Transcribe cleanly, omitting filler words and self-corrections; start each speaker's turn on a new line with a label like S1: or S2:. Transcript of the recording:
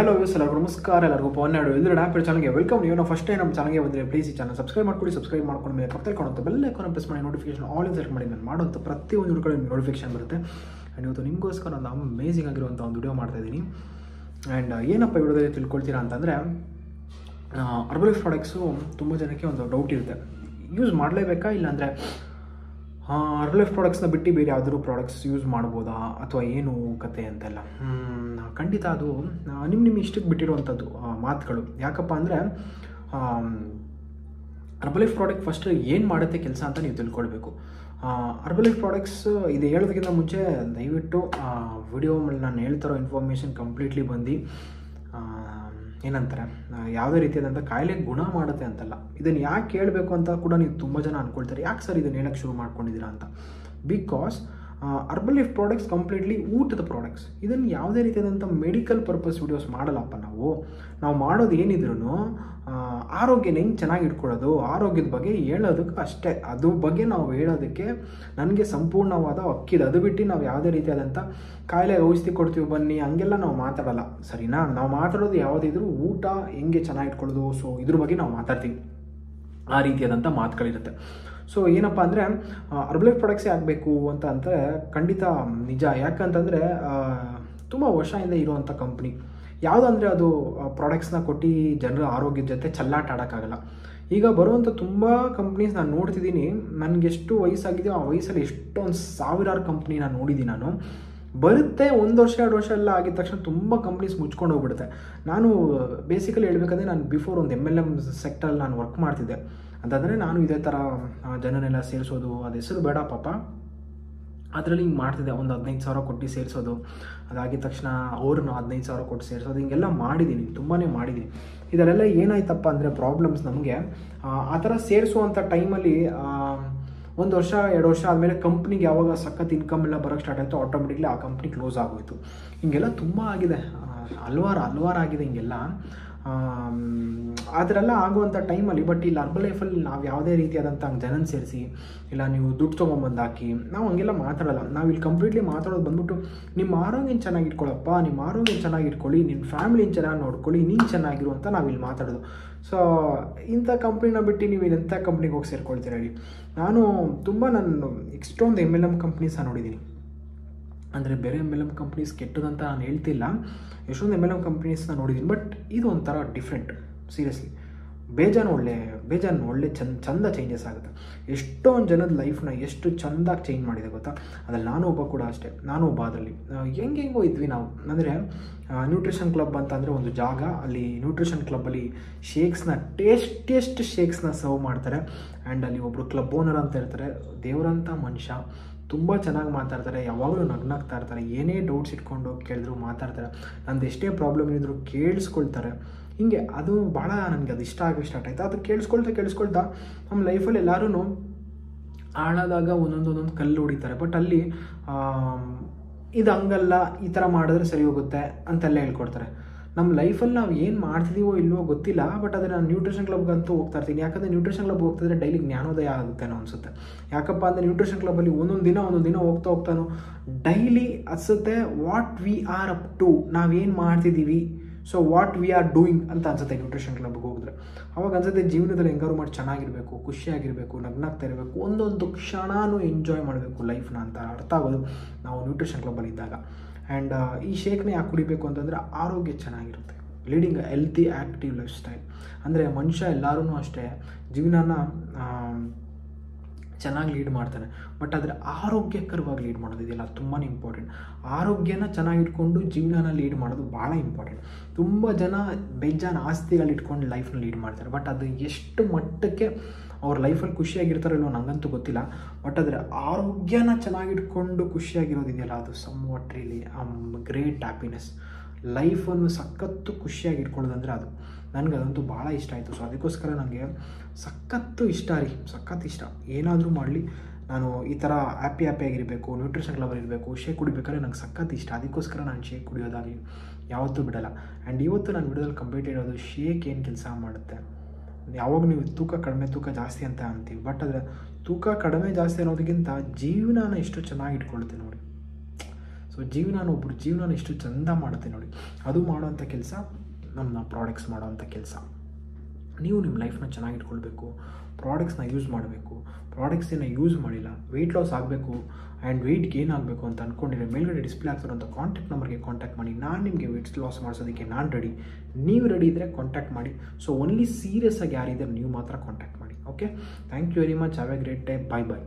S1: Hello ಎಲ್ಲರಿಗೂ ನಮಸ್ಕಾರ, ಎಲ್ಲರಿಗೂ ಪವನ್ ನಾಡು ಎಲ್ಲರೂ ಡ್ಯಾಪರ್ ಚಾನಲ್ಗೆ ವೆಲ್ಕಮ್. ನೀವು ಫಸ್ಟ್ ಟೈಮ್ ನಮ್ಮ ಚಾನಲ್ಗೆ ಬಂದರೆ ಪ್ಲೀಸ್ ಈ ಚಾನಲ್ ಸಬ್ಸ್ಕ್ರೈಬ್ ಮಾಡ್ಕೊಳ್ಳಿ. ಸಬ್ಸ್ಕ್ರೈಬ್ ಮಾಡ್ಕೊಂಡು ಮೇಲೆ ಪಕ್ಕದಲ್ಲಿ ಕಾಣುತ್ತೆ ಬೆಲ್ ಐಕಾನ್ ಪ್ರೆಸ್ ಮಾಡಿ ನೋಟಿಫಿಕೇಶನ್ ಆಲ್ ಇನ್ ಸೆಲೆಕ್ಟ್ ಮಾಡಿ. ನಾನು ಮಾಡುವಂಥ ಪ್ರತಿಯೊಂದು ವಿಡಿಯೋ ನಿಮಗೆ ನೋಟಿಫಿಕೇಶನ್ ಬರುತ್ತೆ. ಆ್ಯಂಡ್ ಇವತ್ತು ನಿಮಗೋಸ್ಕರ ಒಂದು ಅಮೇಝಿಂಗ್ ಆಗಿರುವಂಥ ಒಂದು ವಿಡಿಯೋ ಮಾಡ್ತಾಯಿದ್ದೀನಿ. ಆ್ಯಂಡ್ ಏನಪ್ಪ ವಿಡಿಯೋದಲ್ಲಿ ತಿಳ್ಕೊಳ್ತೀರಾ ಅಂತಂದರೆ, ಹರ್ಬಲೈಫ್ ಪ್ರಾಡಕ್ಟ್ಸು ತುಂಬ ಜನಕ್ಕೆ ಒಂದು ಡೌಟ್ ಇರುತ್ತೆ, ಯೂಸ್ ಮಾಡಲೇಬೇಕಾ ಇಲ್ಲಾಂದರೆ ಹರ್ಬಲೈಫ್ ಪ್ರಾಡಕ್ಟ್ಸ್ನ ಬಿಟ್ಟು ಬೇರೆ ಯಾವುದಾದ್ರು ಪ್ರಾಡಕ್ಟ್ಸ್ ಯೂಸ್ ಮಾಡ್ಬೋದಾ ಅಥವಾ ಏನು ಕತೆ ಅಂತೆಲ್ಲ. ಖಂಡಿತ ಅದು ನಿಮ್ಮ ಇಷ್ಟಕ್ಕೆ ಬಿಟ್ಟಿರುವಂಥದ್ದು ಮಾತುಗಳು. ಯಾಕಪ್ಪ ಅಂದರೆ ಹರ್ಬಲೈಫ್ ಪ್ರಾಡಕ್ಟ್ ಫಸ್ಟ್ ಏನು ಮಾಡುತ್ತೆ ಕೆಲಸ ಅಂತ ನೀವು ತಿಳ್ಕೊಳ್ಬೇಕು. ಹರ್ಬಲೈಫ್ ಪ್ರಾಡಕ್ಟ್ಸ್ ಇದು ಹೇಳೋದಕ್ಕಿಂತ ಮುಂಚೆ ದಯವಿಟ್ಟು ವಿಡಿಯೋನಲ್ಲಿ ನಾನು ಹೇಳ್ತಾರೋ ಇನ್ಫಾರ್ಮೇಷನ್ ಕಂಪ್ಲೀಟ್ಲಿ ಬಂದು ಏನಂತಾರೆ ಯಾವುದೇ ರೀತಿಯಾದಂಥ ಕಾಯಿಲೆ ಗುಣ ಮಾಡುತ್ತೆ ಅಂತಲ್ಲ. ಇದನ್ನು ಯಾಕೆ ಕೇಳಬೇಕು ಅಂತ ಕೂಡ ನೀವು ತುಂಬ ಜನ ಅಂದ್ಕೊಳ್ತಾರೆ, ಯಾಕೆ ಸರ್ ಇದನ್ನು ಹೇಳೋಕ್ಕೆ ಶುರು ಮಾಡ್ಕೊಂಡಿದ್ದೀರಾ ಅಂತ. ಬಿಕಾಸ್ ಹರ್ಬಲೈಫ್ ಪ್ರಾಡಕ್ಟ್ಸ್ ಕಂಪ್ಲೀಟ್ಲಿ ಊಟದ ಪ್ರಾಡಕ್ಟ್ಸ್. ಇದನ್ನು ಯಾವುದೇ ರೀತಿಯಾದಂಥ ಮೆಡಿಕಲ್ ಪರ್ಪಸ್ ವಿಡಿಯೋಸ್ ಮಾಡಲ್ಲಪ್ಪ. ನಾವು ಮಾಡೋದು ಏನಿದ್ರು ಆರೋಗ್ಯನ ಹೆಂಗೆ ಚೆನ್ನಾಗಿ ಇಟ್ಕೊಳ್ಳೋದು, ಆರೋಗ್ಯದ ಬಗ್ಗೆ ಹೇಳೋದಕ್ಕೆ ಅಷ್ಟೇ. ಅದ್ರ ಬಗ್ಗೆ ನಾವು ಹೇಳೋದಕ್ಕೆ ನನಗೆ ಸಂಪೂರ್ಣವಾದ ಹಕ್ಕಿದೆ. ಅದು ಬಿಟ್ಟು ನಾವು ಯಾವುದೇ ರೀತಿಯಾದಂಥ ಕಾಯಿಲೆ ಔಷಧಿ ಕೊಡ್ತೀವಿ ಬನ್ನಿ ಹಂಗೆಲ್ಲ ನಾವು ಮಾತಾಡಲ್ಲ, ಸರಿನಾ. ನಾವು ಮಾತಾಡೋದು ಯಾವುದಿದ್ರು ಊಟ ಹೆಂಗೆ ಚೆನ್ನಾಗಿ ಇಟ್ಕೊಳ್ಳೋದು, ಸೊ ಇದ್ರ ಬಗ್ಗೆ ನಾವು ಮಾತಾಡ್ತೀವಿ. ಆ ರೀತಿಯಾದಂಥ ಮಾತುಗಳಿರುತ್ತೆ. ಸೊ ಏನಪ್ಪ ಅಂದರೆ ಹರ್ಬಲೈಫ್ ಪ್ರಾಡಕ್ಟ್ಸೇ ಆಗಬೇಕು ಅಂತ ಖಂಡಿತ ನಿಜ. ಯಾಕಂತಂದರೆ ತುಂಬ ವರ್ಷದಿಂದ ಇರುವಂಥ ಕಂಪ್ನಿ ಯಾವುದಂದರೆ ಅದು ಪ್ರಾಡಕ್ಟ್ಸ್ನ ಕೊಟ್ಟು ಜನರ ಆರೋಗ್ಯದ ಜೊತೆ ಚಲ್ಲಾಟ ಆಡೋಕ್ಕಾಗಲ್ಲ. ಈಗ ಬರುವಂಥ ತುಂಬ ಕಂಪ್ನೀಸ್ ನಾನು ನೋಡ್ತಿದ್ದೀನಿ. ನನಗೆಷ್ಟು ವಯಸ್ಸಾಗಿದೆಯೋ ಆ ವಯಸ್ಸಲ್ಲಿ ಎಷ್ಟೊಂದು ಸಾವಿರಾರು ಕಂಪ್ನಿ ನಾನು ನೋಡಿದ್ದೀನಿ. ನಾನು ಬರುತ್ತೆ 1 ವರ್ಷ 2 ವರ್ಷ ಎಲ್ಲ ಆಗಿದ ತಕ್ಷಣ ತುಂಬ ಕಂಪ್ನೀಸ್ ಮುಚ್ಕೊಂಡು ಹೋಗ್ಬಿಡುತ್ತೆ. ನಾನು ಬೇಸಿಕಲಿ ಹೇಳ್ಬೇಕಂದ್ರೆ ನಾನು ಬಿಫೋರ್ ಒಂದು MLM ಸೆಕ್ಟರಲ್ಲಿ ನಾನು ವರ್ಕ್ ಮಾಡ್ತಿದ್ದೆ. ಅಂತಂದರೆ ನಾನು ಇದೇ ಥರ ಜನನೆಲ್ಲ ಸೇರಿಸೋದು, ಅದು ಹೆಸರು ಬೇಡ ಪಾಪ, ಅದರಲ್ಲಿ ಹಿಂಗೆ ಮಾಡ್ತಿದ್ದೆ. ಒಂದು 15,000 ಕೊಟ್ಟು ಸೇರಿಸೋದು, ಅದಾಗಿದ ತಕ್ಷಣ ಅವ್ರನ್ನ 15,000 ಕೊಟ್ಟು ಸೇರಿಸೋದು, ಹಿಂಗೆಲ್ಲ ಮಾಡಿದ್ದೀನಿ, ತುಂಬಾ ಮಾಡಿದ್ದೀನಿ. ಇದರೆಲ್ಲ ಏನಾಯ್ತಪ್ಪ ಅಂದರೆ ಪ್ರಾಬ್ಲಮ್ಸ್ ನಮಗೆ ಆ ಥರ ಸೇರಿಸುವಂಥ ಟೈಮಲ್ಲಿ 1 ವರ್ಷ 2 ವರ್ಷ ಆದಮೇಲೆ ಕಂಪ್ನಿಗೆ ಯಾವಾಗ ಸಖತ್ ಇನ್ಕಮ್ ಎಲ್ಲ ಬರೋಕ್ಕೆ ಸ್ಟಾರ್ಟ್ ಆಯಿತು, ಆಟೋಮೆಟಿಕ್ಲಿ ಆ ಕಂಪ್ನಿ ಕ್ಲೋಸ್ ಆಗೋಯಿತು. ಹಿಂಗೆಲ್ಲ ತುಂಬ ಆಗಿದೆ, ಹಲ್ವಾರು ಆಗಿದೆ ಹಿಂಗೆಲ್ಲ. ಅದರೆಲ್ಲ ಆಗುವಂಥ ಟೈಮಲ್ಲಿ ಬಟ್ ಇಲ್ಲಿ ಹರ್ಬಲೈಫಲ್ಲಿ ನಾವು ಯಾವುದೇ ರೀತಿಯಾದಂಥ ಜನನ ಸೇರಿಸಿ ಇಲ್ಲ ನೀವು ದುಡ್ಡು ತೊಗೊಂಬಂದು ಹಾಕಿ ನಾವು ಹಂಗೆಲ್ಲ ಮಾತಾಡೋಲ್ಲ. ನಾವು ಇಲ್ಲಿ ಕಂಪ್ಲೀಟ್ಲಿ ಮಾತಾಡೋದು ಬಂದ್ಬಿಟ್ಟು ನಿಮ್ಮ ಆರೋಗ್ಯನ ಚೆನ್ನಾಗಿ ಇಟ್ಕೊಳ್ಳಪ್ಪ, ನಿಮ್ಮ ಆರೋಗ್ಯನ ಚೆನ್ನಾಗಿ ಇಟ್ಕೊಳ್ಳಿ, ನಿಮ್ಮ ಫ್ಯಾಮಿಲಿನ ಚೆನ್ನಾಗಿ ನೋಡ್ಕೊಳ್ಳಿ, ನೀನು ಚೆನ್ನಾಗಿರು ಅಂತ ನಾವಿಲ್ಲಿ ಮಾತಾಡೋದು. ಸೊ ಇಂಥ ಕಂಪ್ನಿನ ಬಿಟ್ಟು ನೀವು ಎಂಥ ಕಂಪ್ನಿಗೆ ಹೋಗಿ ಸೇರ್ಕೊಳ್ತೀರ ಹೇಳಿ. ನಾನು ಎಷ್ಟೊಂದು MLM ಕಂಪ್ನೀಸ್ನ ನೋಡಿದ್ದೀನಿ. ಅಂದರೆ ಬೇರೆ MLM ಕಂಪ್ನೀಸ್ ಕೆಟ್ಟದಂತ ನಾನು ಹೇಳ್ತಿಲ್ಲ, ಎಷ್ಟೊಂದು MLM ಕಂಪ್ನೀಸ್ನ ನೋಡಿದ್ದೀನಿ. ಬಟ್ ಇದು ಒಂಥರ ಡಿಫ್ರೆಂಟ್. ಸೀರಿಯಸ್ಲಿ ಬೇಜಾನು ಒಳ್ಳೆ ಚಂದ ಚೇಂಜಸ್ ಆಗುತ್ತೆ. ಎಷ್ಟೊಂದು ಜನದ ಲೈಫ್ನ ಎಷ್ಟು ಚೆಂದಾಗಿ ಚೇಂಜ್ ಮಾಡಿದೆ ಗೊತ್ತಾ. ಅದ್ರಲ್ಲಿ ನಾನು ಒಬ್ಬ ಕೂಡ ಅಷ್ಟೇ. ನಾನು ಒಬ್ಬ ಅದರಲ್ಲಿ ಹೆಂಗೆಂಗೋ ಇದ್ವಿ ನಾವು. ಅಂದರೆ ನ್ಯೂಟ್ರಿಷನ್ ಕ್ಲಬ್ ಅಂತ ಅಂದರೆ ಒಂದು ಜಾಗ, ಅಲ್ಲಿ ನ್ಯೂಟ್ರಿಷನ್ ಕ್ಲಬ್ಬಲ್ಲಿ ಶೇಕ್ಸ್ನ ಟೇಸ್ಟಿಯಸ್ಟ್ ಶೇಕ್ಸ್ನ ಸರ್ವ್ ಮಾಡ್ತಾರೆ. ಆ್ಯಂಡ್ ಅಲ್ಲಿ ಒಬ್ಬರು ಕ್ಲಬ್ ಓನರ್ ಅಂತ ಇರ್ತಾರೆ, ದೇವರಂಥ ಮನುಷ್ಯ, ತುಂಬ ಚೆನ್ನಾಗಿ ಮಾತಾಡ್ತಾರೆ, ಯಾವಾಗಲೂ ನಗ್ನಾಗ್ತಾ ಇರ್ತಾರೆ, ಏನೇ ಡೌಟ್ಸ್ ಇಟ್ಕೊಂಡು ಕೇಳಿದ್ರು ಮಾತಾಡ್ತಾರೆ, ನಂದು ಎಷ್ಟೇ ಪ್ರಾಬ್ಲಮ್ ಇದ್ದರೂ ಕೇಳಿಸ್ಕೊಳ್ತಾರೆ. ಹೀಗೆ ಅದು ಭಾಳ ನನಗೆ ಅದು ಇಷ್ಟ ಆಗಿ ಸ್ಟಾರ್ಟ್ ಆಯಿತು. ಅದು ಕೇಳಿಸ್ಕೊಳ್ತಾ ನಮ್ಮ ಲೈಫಲ್ಲಿ ಎಲ್ಲರೂ ಆಳಾದಾಗ ಒಂದೊಂದು ಕಲ್ಲು ಹೊಡಿತಾರೆ. ಬಟ್ ಅಲ್ಲಿ ಇದು ಹಂಗಲ್ಲ, ಈ ಥರ ಮಾಡಿದ್ರೆ ಸರಿ ಹೋಗುತ್ತೆ ಅಂತೆಲ್ಲ ಹೇಳ್ಕೊಡ್ತಾರೆ. ನಮ್ಮ ಲೈಫಲ್ಲಿ ನಾವು ಏನು ಮಾಡ್ತಿದ್ದೀವೋ ಇಲ್ವೋ ಗೊತ್ತಿಲ್ಲ, ಬಟ್ ಆದರೆ ನಾನು ನ್ಯೂಟ್ರಿಷನ್ ಕ್ಲಬ್ಗಂತೂ ಹೋಗ್ತಾ ಇರ್ತೀನಿ. ಯಾಕಂದರೆ ನ್ಯೂಟ್ರಿಷನ್ ಕ್ಲಬ್ ಹೋಗ್ತಿದ್ರೆ ಡೈಲಿ ಜ್ಞಾನೋದಯ ಆಗುತ್ತೆ ಅನ್ನೋ ಅನಿಸುತ್ತೆ. ಯಾಕಪ್ಪ ಅಂದರೆ ನ್ಯೂಟ್ರಿಷನ್ ಕ್ಲಬ್ಬಲ್ಲಿ ಒಂದೊಂದು ದಿನ ಹೋಗ್ತಾನೋ ಡೈಲಿ ಅನಿಸುತ್ತೆ what we are up to, ನಾವೇನು ಮಾಡ್ತಿದ್ದೀವಿ, so what we are doing ಅಂತ ಅನ್ಸುತ್ತೆ ನ್ಯೂಟ್ರಿಷನ್ ಕ್ಲಬ್ಗೆ ಹೋಗಿದ್ರೆ. ಅವಾಗ ಅನ್ಸುತ್ತೆ ಜೀವನದಲ್ಲಿ ಹೆಂಗಾರು ಮಾಡಿ ಚೆನ್ನಾಗಿರಬೇಕು, ಖುಷಿಯಾಗಿರಬೇಕು, ನಗ್ನಾಗ್ತಾ ಇರಬೇಕು, ಒಂದೊಂದು ಕ್ಷಣನೂ ಎಂಜಾಯ್ ಮಾಡಬೇಕು ಲೈಫ್ನ ಅಂತ ಅರ್ಥ ಆಗೋದು ನಾವು ನ್ಯೂಟ್ರಿಷನ್ ಕ್ಲಬ್ಬಲ್ಲಿ ಇದ್ದಾಗ. ಆ್ಯಂಡ್ ಈ ಶೇಕ್ನ ಯಾಕೆ ಕುಡಿಬೇಕು ಅಂತಂದರೆ ಆರೋಗ್ಯ ಚೆನ್ನಾಗಿರುತ್ತೆ, leading healthy active life style. ಅಂದರೆ ಮನುಷ್ಯ ಎಲ್ಲರೂ ಅಷ್ಟೇ ಜೀವನನ ಚೆನ್ನಾಗಿ ಲೀಡ್ ಮಾಡ್ತಾನೆ, ಬಟ್ ಆದರೆ ಆರೋಗ್ಯಕರವಾಗಿ ಲೀಡ್ ಮಾಡೋದಿದೆಯಲ್ಲ ತುಂಬಾ ಇಂಪಾರ್ಟೆಂಟ್. ಆರೋಗ್ಯನ ಚೆನ್ನಾಗಿ ಇಟ್ಕೊಂಡು ಜೀವನನ ಲೀಡ್ ಮಾಡೋದು ಭಾಳ ಇಂಪಾರ್ಟೆಂಟ್. ತುಂಬ ಜನ ಬೇಜಾನ್ ಆಸ್ತಿಗಳು ಇಟ್ಕೊಂಡು ಲೈಫ್ನ ಲೀಡ್ ಮಾಡ್ತಾರೆ, ಬಟ್ ಅದು ಎಷ್ಟು ಮಟ್ಟಕ್ಕೆ ಅವ್ರ ಲೈಫಲ್ಲಿ ಖುಷಿಯಾಗಿರ್ತಾರೋ ಇಲ್ಲೋ ನನಗಂತೂ ಗೊತ್ತಿಲ್ಲ. ಬಟ್ ಆದರೆ ಆರೋಗ್ಯನ ಚೆನ್ನಾಗಿಟ್ಕೊಂಡು ಖುಷಿಯಾಗಿರೋದಿದೆಯಲ್ಲ ಅದು ಸಮ್ವಾಟ್ ರಿಯಲಿ ಗ್ರೇಟ್ ಹ್ಯಾಪಿನೆಸ್. ಲೈಫನ್ನು ಸಖತ್ತು ಖುಷಿಯಾಗಿ ಇಟ್ಕೊಳ್ಳೋದಂದರೆ ಅದು ನನಗೆ ಅದಂತೂ ಭಾಳ ಇಷ್ಟ ಆಯಿತು. ಸೊ ಅದಕ್ಕೋಸ್ಕರ ನನಗೆ ಸಖತ್ತು ಇಷ್ಟ. ಏನಾದರೂ ಮಾಡಲಿ ನಾನು ಈ ಥರ ಹ್ಯಾಪಿಯಾಗಿರಬೇಕು, ನ್ಯೂಟ್ರಿಷನ್ ಕ್ಲಬ್ ಇರಬೇಕು, ಶೇಕ್ ಕುಡಿಬೇಕಾದ್ರೆ ನಂಗೆ ಸಖತ್ತು ಇಷ್ಟ. ಅದಕ್ಕೋಸ್ಕರ ನಾನು ಶೇಕ್ ಕುಡಿಯೋದಾಗಲಿ ಯಾವತ್ತೂ ಬಿಡಲ್ಲ. ಆ್ಯಂಡ್ ಇವತ್ತು ನಾನು ವಿಡಿಯೋದಲ್ಲಿ ಕಂಪ್ಲೀಟ್ ಇರೋದು ಶೇಕ್ ಏನು ಕೆಲಸ ಮಾಡುತ್ತೆ. ಯಾವಾಗ ನೀವು ತೂಕ ಕಡಿಮೆ ತೂಕ ಜಾಸ್ತಿ ಅಂತ ಅಂತೀವಿ, ಬಟ್ ಆದರೆ ತೂಕ ಕಡಿಮೆ ಜಾಸ್ತಿ ಅನ್ನೋದಕ್ಕಿಂತ ಜೀವನನ ಎಷ್ಟು ಚೆನ್ನಾಗಿ ಇಟ್ಕೊಳ್ತೀವಿ ನೋಡಿ. ಸೊ ಒಬ್ಬರು ಜೀವನ ಎಷ್ಟು ಚಂದ ಮಾಡುತ್ತೆ ನೋಡಿ, ಅದು ಮಾಡೋವಂಥ ಕೆಲಸ ನಮ್ಮ ಪ್ರಾಡಕ್ಟ್ಸ್ ಮಾಡೋವಂಥ ಕೆಲಸ. ನೀವು ನಿಮ್ಮ ಲೈಫ್ನ ಚೆನ್ನಾಗಿಟ್ಕೊಳ್ಬೇಕು, ಪ್ರಾಡಕ್ಟ್ಸ್ನ ಯೂಸ್ ಮಾಡಬೇಕು. ಪ್ರಾಡಕ್ಟ್ಸನ್ನು ಯೂಸ್ ಮಾಡಿಲ್ಲ, ವೆಯ್ಟ್ ಲಾಸ್ ಆಗಬೇಕು ಆ್ಯಂಡ್ ವೆಯ್ಟ್ ಗೇನ್ ಆಗಬೇಕು ಅಂತ ಅಂದ್ಕೊಂಡಿರೋ ಮೇಲ್ಗಡೆ ಡಿಸ್ಪ್ಲೇ ಆಗ್ತಿರೋಂಥ ಕಾಂಟ್ಯಾಕ್ಟ್ ನಂಬರ್ಗೆ ಕಾಂಟ್ಯಾಕ್ಟ್ ಮಾಡಿ. ನಾನು ನಿಮಗೆ ವೆಯ್ಟ್ ಲಾಸ್ ಮಾಡಿಸೋದಕ್ಕೆ ನಾನು ರೆಡಿ. ನೀವು ರೆಡಿ ಇದ್ದರೆ ಕಾಂಟ್ಯಾಕ್ಟ್ ಮಾಡಿ. ಸೊ ಓನ್ಲಿ ಸೀರಿಯಸ್ ಆಗಿ ಯಾರಿದ್ದಾರೆ ನೀವು ಮಾತ್ರ ಕಾಂಟ್ಯಾಕ್ಟ್ ಮಾಡಿ. Okay, thank you very much. Have a great day. Bye bye.